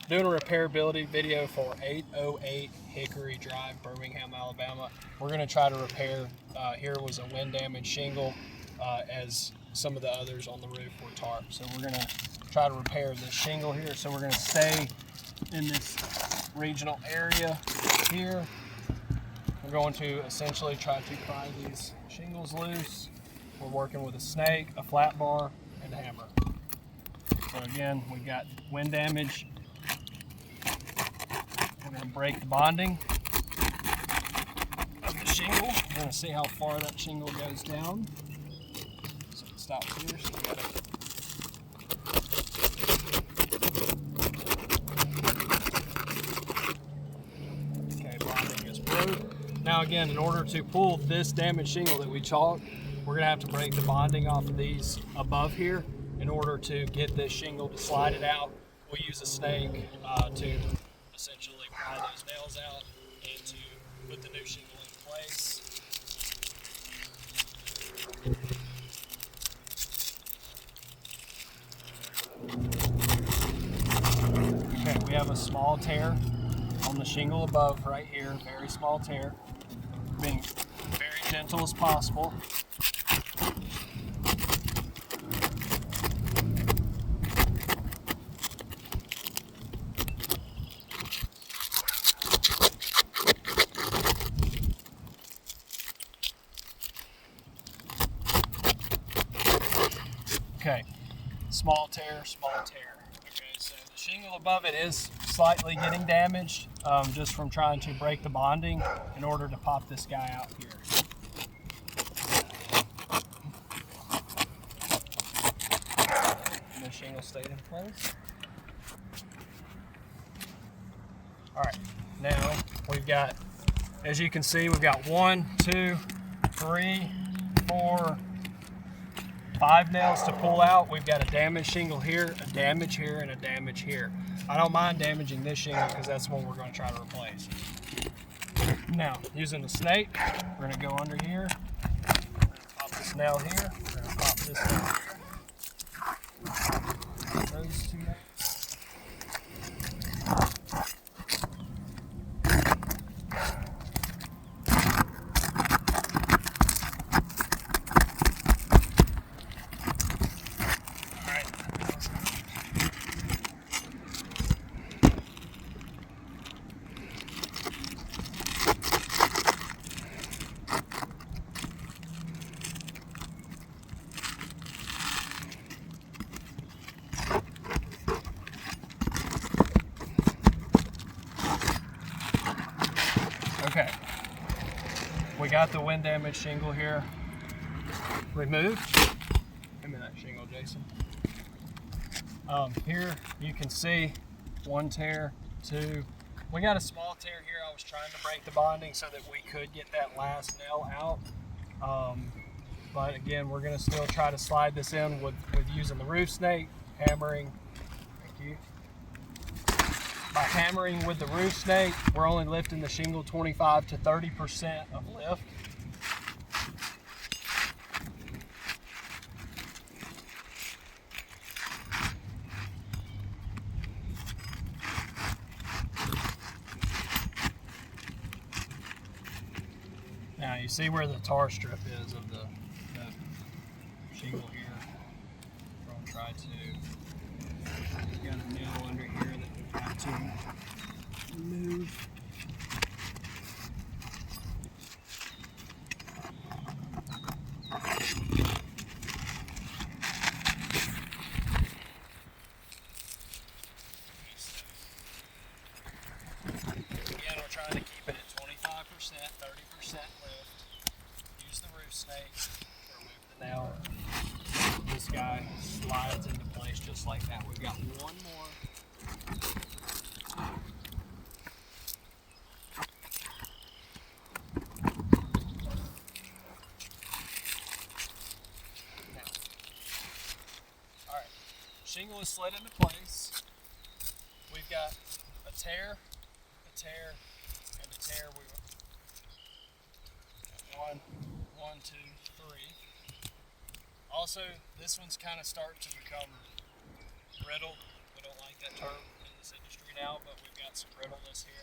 Doing a repairability video for 808 Hickory Drive, Birmingham, Alabama. We're going to try to repair, here was a wind damaged shingle, as some of the others on the roof were tarp. So we're going to try to repair this shingle here. So we're going to stay in this regional area here. We're going to essentially try to pry these shingles loose. We're working with a snake, a flat bar, and a hammer. So again, we've got wind damage. We're going to break the bonding of the shingle. We're going to see how far that shingle goes down. So it stops here. So we gotta okay, bonding is broke. Now again, in order to pull this damaged shingle that we chalked, we're going to have to break the bonding off of these above here in order to get this shingle to slide it out. We'll use a snake to essentially pry those nails out and to put the new shingle in place. Okay, we have a small tear on the shingle above right here, very small tear. Being very gentle as possible. Okay, small tear, small tear. Okay, so the shingle above it is slightly getting damaged just from trying to break the bonding in order to pop this guy out here. And the shingle stayed in place. All right, now we've got, as you can see, we've got 1, 2, 3, 4, 5 nails to pull out. We've got a damaged shingle here, a damage here, and a damage here. I don't mind damaging this shingle because that's what we're going to try to replace. Now, using the snake, we're going to go under here. We're going to pop this nail here. We're going to pop this nail here. Those two nails. Okay, we got the wind damage shingle here removed. Give me that shingle, Jason. Here you can see 1 tear, 2. We got a small tear here. I was trying to break the bonding so that we could get that last nail out. But again, we're going to still try to slide this in with using the roof snake, hammering. Thank you. By hammering with the roof snake, we're only lifting the shingle 25 to 30% of lift. Now you see where the tar strip is of the shingle here. We're going to try to, we've got a nail under here that we've got to remove. Again, we're trying to keep it at 25%, 30% lift. Use the roof snake to remove the nail. This guy slides into place just like that. We've got one more. Now, all right, shingle is slid into place. We've got a tear, and a tear. We got one, two, three. Also, this one's kind of starting to become brittle. We don't like that term in this industry got some brittleness here.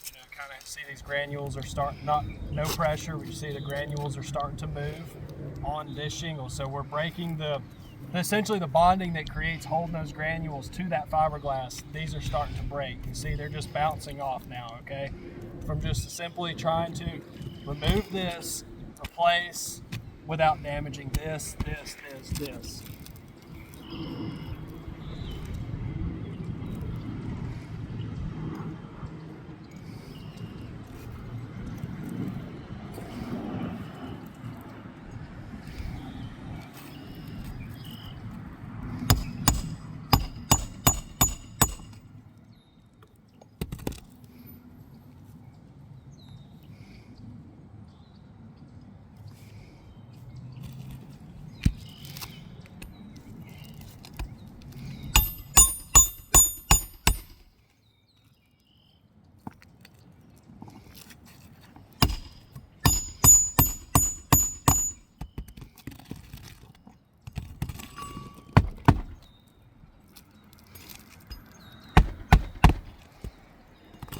You know, kind of see these granules are starting, no pressure, but you see the granules are starting to move on this shingle. So we're breaking essentially the bonding that creates holding those granules to that fiberglass. These are starting to break. You see they're just bouncing off now, okay? From just simply trying to remove this, replace, without damaging this.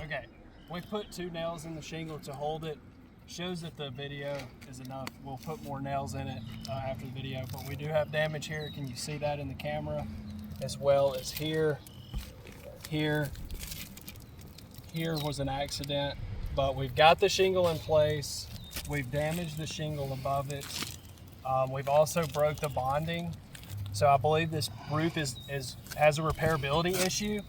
Okay, we put 2 nails in the shingle to hold it. Shows that the video is enough. We'll put more nails in it after the video, but we do have damage here. Can you see that in the camera? As well as here, here was an accident, but we've got the shingle in place. We've damaged the shingle above it. We've also broke the bonding. So I believe this roof has a repairability issue,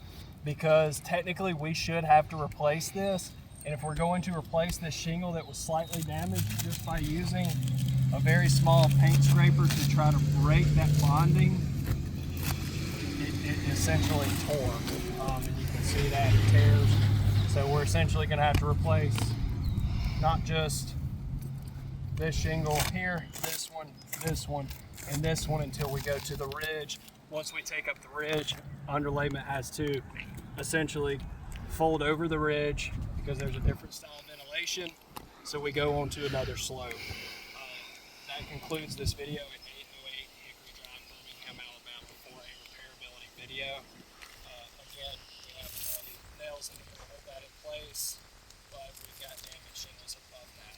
because technically we should have to replace this. And if we're going to replace this shingle that was slightly damaged just by using a very small paint scraper to try to break that bonding, it essentially tore. And you can see that it tears. So we're essentially going to have to replace not just this shingle here, this one, and this one until we go to the ridge. Once we take up the ridge, underlayment has to essentially fold over the ridge because there's a different style of ventilation. So we go on to another slope. That concludes this video at 808 Hickory Drive, Birmingham, Alabama, for a repairability video. Again, we have nails in to hold that in place, but we've got damaged shingles above that.